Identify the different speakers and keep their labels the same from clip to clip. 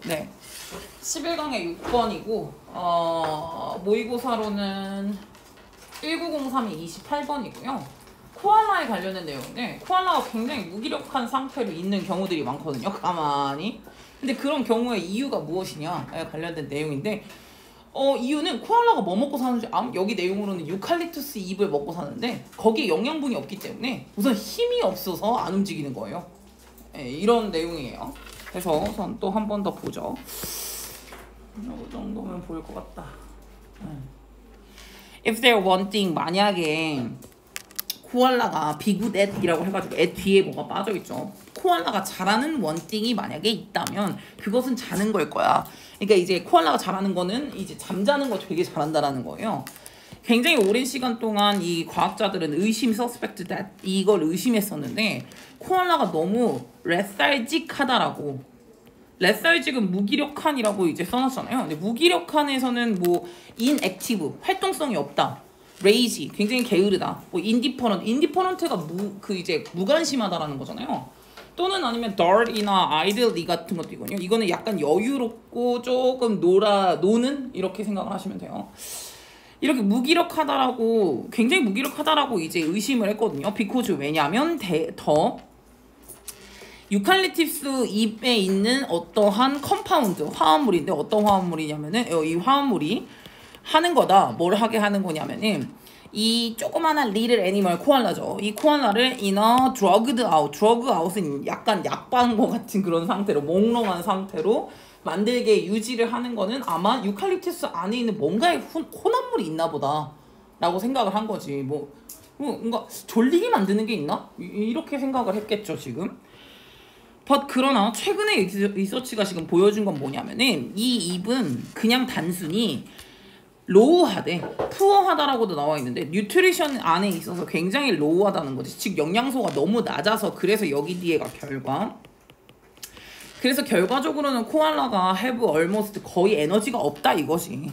Speaker 1: 네. 11강에 6번이고 모의고사로는 1903이 28번이고요. 코알라에 관련된 내용인데 코알라가 굉장히 무기력한 상태로 있는 경우들이 많거든요. 가만히. 근데 그런 경우에 이유가 무엇이냐에 관련된 내용인데 이유는 코알라가 뭐 먹고 사는지 여기 내용으로는 유칼립투스 잎을 먹고 사는데 거기에 영양분이 없기 때문에 우선 힘이 없어서 안 움직이는 거예요. 네, 이런 내용이에요. 그래서 우선 또 한 번 더 보죠. 이 정도면 보일 것 같다. If they're one thing, 만약에 코알라가 be good at 이라고 해가지고 at 뒤에 뭐가 빠져있죠. 코알라가 잘하는 one thing이 만약에 있다면 그것은 자는 걸 거야. 그러니까 이제 코알라가 잘하는 거는 이제 잠자는 거 되게 잘한다라는 거예요. 굉장히 오랜 시간 동안 이 과학자들은 suspect that 이걸 의심했었는데 코알라가 너무 lethargic하다라고. lethargic은 무기력한이라고 이제 써놨잖아요. 근데 무기력한에서는 뭐 inactive 활동성이 없다. lazy 굉장히 게으르다. 뭐 indifferent가 이제 무관심하다라는 거잖아요. 또는 아니면 dully나 idly 같은 것도 있거든요. 이거는 약간 여유롭고 조금 노는 이렇게 생각을 하시면 돼요. 이렇게 무기력하다라고 굉장히 무기력하다라고 이제 의심을 했거든요. because 왜냐면 더 유칼립투스 잎에 있는 어떠한 컴파운드 화합물인데 어떤 화합물이냐면은 이 화합물이 하는 거다. 뭘 하게 하는 거냐면은 이 조그마한 리틀 애니멀 코알라죠. 이 코알라를 in drugged out. drug out은 약간 약방거 같은 그런 상태로 몽롱한 상태로 만들게 유지를 하는 거는 아마 유칼립투스 안에 있는 뭔가의 혼합물이 있나 보다 라고 생각을 한 거지. 뭔가 졸리게 만드는 게 있나? 이렇게 생각을 했겠죠 지금. 그러나 최근에 리서치가 지금 보여준 건 뭐냐면은 이 잎은 그냥 단순히 로우하대, 푸어하다라고도 나와 있는데 뉴트리션 안에 있어서 굉장히 로우하다는 거지. 즉 영양소가 너무 낮아서 그래서 여기 뒤에가 결과. 그래서 결과적으로는 코알라가 have almost 거의 에너지가 없다 이것이.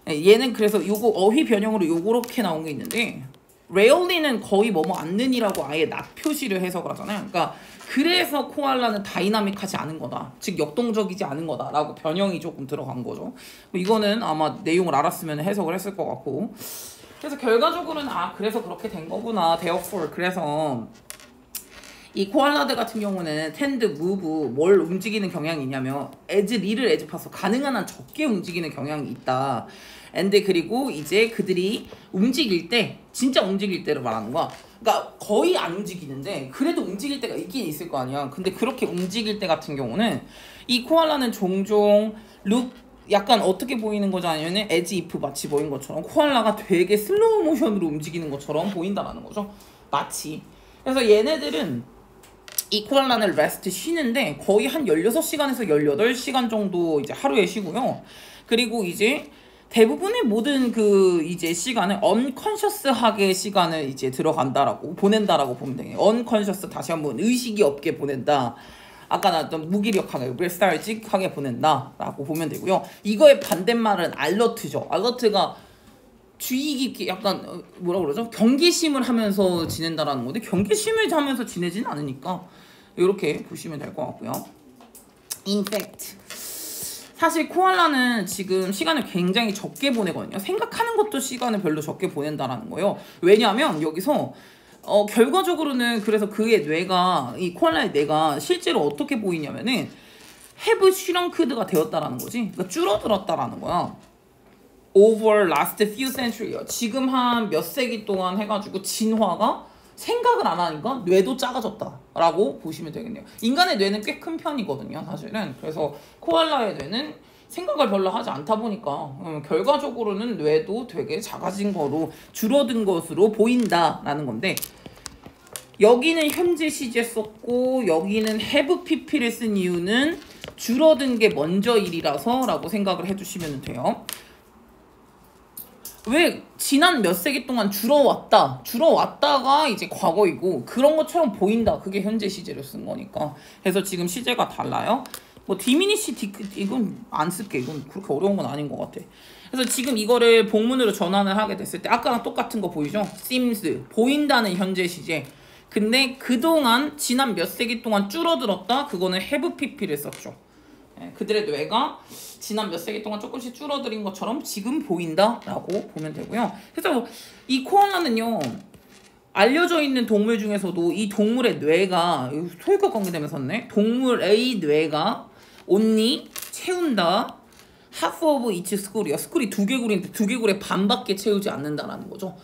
Speaker 1: 얘는 그래서 요거 어휘 변형으로 요렇게 나온 게 있는데 rarely는 거의 뭐뭐 않는이라고 아예 낫 표시를 해석을 하잖아요. 그러니까 그래서 코알라는 다이나믹하지 않은 거다. 즉 역동적이지 않은 거다라고 변형이 조금 들어간 거죠. 이거는 아마 내용을 알았으면 해석을 했을 것 같고. 그래서 결과적으로는 그래서 그렇게 된 거구나. therefore 그래서 이 코알라들 같은 경우는 tend, move 뭘 움직이는 경향이 있냐면 as little as possible 가능한 한 적게 움직이는 경향이 있다. and 그리고 이제 그들이 움직일 때 진짜 움직일 때를 말하는 거야. 그러니까 거의 안 움직이는데 그래도 움직일 때가 있긴 있을 거 아니야. 근데 그렇게 움직일 때 같은 경우는 이 코알라는 종종 약간 어떻게 보이는 거지 아니면 as if 마치 보인 것처럼 코알라가 되게 슬로우 모션으로 움직이는 것처럼 보인다라는 거죠. 마치. 그래서 얘네들은 이 코알라는 레스트 쉬는데 거의 한 16시간에서 18시간 정도 이제 하루에 쉬고요. 그리고 이제 대부분의 모든 이제 시간을 unconscious하게 시간을 이제 보낸다라고 보면 돼요. unconscious 다시 한번 의식이 없게 보낸다. 아까 나왔던 무기력하게, lethargic하게 보낸다라고 보면 되고요. 이거의 반대말은 alert죠. alert가 주의 깊게 약간 뭐라 그러죠? 경계심을 하면서 지낸다라는 건데 경계심을 하면서 지내지는 않으니까 이렇게 보시면 될 것 같고요. In fact 사실 코알라는 지금 시간을 굉장히 적게 보내거든요. 생각하는 것도 시간을 별로 적게 보낸다라는 거예요. 왜냐하면 여기서 결과적으로는 그래서 그의 뇌가 이 코알라의 뇌가 실제로 어떻게 보이냐면은 have shrinked가 되었다라는 거지. 그러니까 줄어들었다라는 거야. over last few century요. 지금 한 몇 세기 동안 해가지고 진화가 생각을 안 하니까 뇌도 작아졌다라고 보시면 되겠네요. 인간의 뇌는 꽤 큰 편이거든요, 사실은. 그래서 코알라의 뇌는 생각을 별로 하지 않다 보니까 결과적으로는 뇌도 되게 작아진 거로 줄어든 것으로 보인다라는 건데 여기는 현재 시제 썼고 여기는 have pp를 쓴 이유는 줄어든 게 먼저 일이라서 라고 생각을 해주시면 돼요. 왜 지난 몇 세기 동안 줄어왔다가 이제 과거이고 그런 것처럼 보인다. 그게 현재 시제로 쓴 거니까. 그래서 지금 시제가 달라요. 디미니시 이건 안 쓸게. 이건 그렇게 어려운 건 아닌 것 같아. 그래서 지금 이거를 복문으로 전환을 하게 됐을 때 아까랑 똑같은 거 보이죠? seems 보인다는 현재 시제. 근데 그동안 지난 몇 세기 동안 줄어들었다. 그거는 have pp를 썼죠. 그들의 뇌가 지난 몇 세기 동안 조금씩 줄어들인 것처럼 지금 보인다라고 보면 되고요. 그래서 이 코알라는요. 알려져 있는 동물 중에서도 이 동물의 뇌가 소유격 관계되면 섰네. 동물 A 뇌가 only 채운다. half of each skull이요. 스쿨이 두 개골인데 두 개골의 반밖에 채우지 않는다라는 거죠.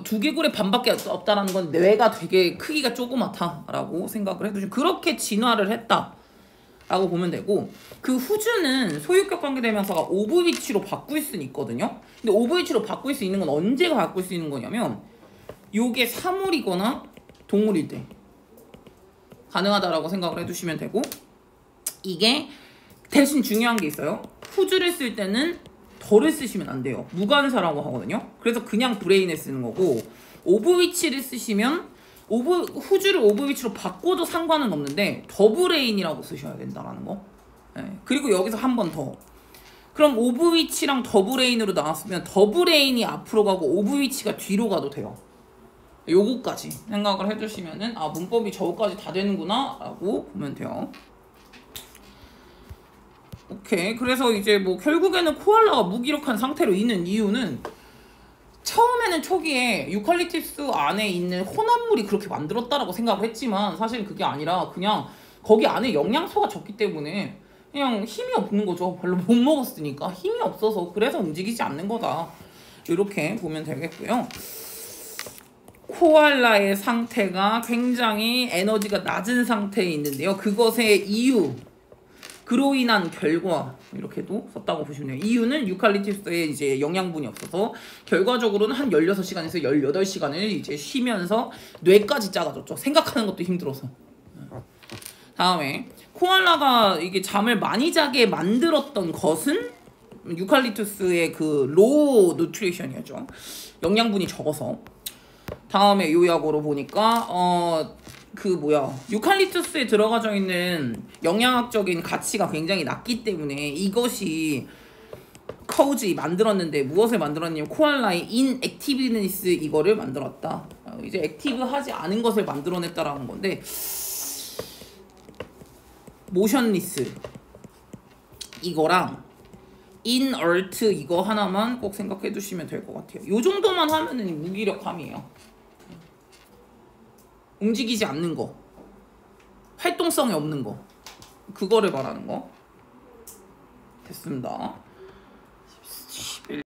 Speaker 1: 두 개골의 반밖에 없다라는 건 뇌가 되게 크기가 조그맣다라고 생각을 해두시면 그렇게 진화를 했다라고 보면 되고 그 후주는 소유격 관계대명사가 오브위치로 바꿀 수는 있거든요. 근데 오브위치로 바꿀 수 있는 건 언제가 바꿀 수 있는 거냐면 요게 사물이거나 동물일 때 가능하다라고 생각을 해두시면 되고 이게 대신 중요한 게 있어요. 후주를 쓸 때는 덜을 쓰시면 안 돼요. 무관사라고 하거든요. 그래서 그냥 브레인에 쓰는 거고 오브위치를 쓰시면 후주를 오브위치로 바꿔도 상관은 없는데 더브레인이라고 쓰셔야 된다라는 거. 그리고 여기서 한 번 더. 그럼 오브위치랑 더브레인으로 나왔으면 더브레인이 앞으로 가고 오브위치가 뒤로 가도 돼요. 요거까지 생각을 해주시면은 아 문법이 저거까지 다 되는구나 라고 보면 돼요. 오케이. 그래서 이제 뭐 결국에는 코알라가 무기력한 상태로 있는 이유는 처음에는 초기에 유칼립투스 안에 있는 혼합물이 그렇게 만들었다라고 생각을 했지만 사실은 그게 아니라 그냥 거기 안에 영양소가 적기 때문에 그냥 힘이 없는 거죠. 별로 못 먹었으니까 힘이 없어서 그래서 움직이지 않는 거다. 이렇게 보면 되겠고요. 코알라의 상태가 굉장히 에너지가 낮은 상태에 있는데요. 그것의 이유 그로 인한 결과 이렇게도 썼다고 보시면 돼요. 이유는 유칼립투스에 이제 영양분이 없어서 결과적으로는 한 16시간에서 18시간을 이제 쉬면서 뇌까지 작아졌죠. 생각하는 것도 힘들어서. 다음에 코알라가 이게 잠을 많이 자게 만들었던 것은 유칼립투스의 그 로우 누트리션이었죠. 영양분이 적어서. 다음에 요약으로 보니까 유칼립투스에 들어가져 있는 영양학적인 가치가 굉장히 낮기 때문에 이것이 커우지 만들었는데 무엇을 만들었냐면 코알라의 인액티브니스 이거를 만들었다. 이제 액티브하지 않은 것을 만들어냈다라는 건데 모션리스 이거랑 인얼트 이거 하나만 꼭 생각해 두시면 될 것 같아요. 요 정도만 하면은 무기력함이에요. 움직이지 않는 거, 활동성이 없는 거, 그거를 말하는 거. 됐습니다.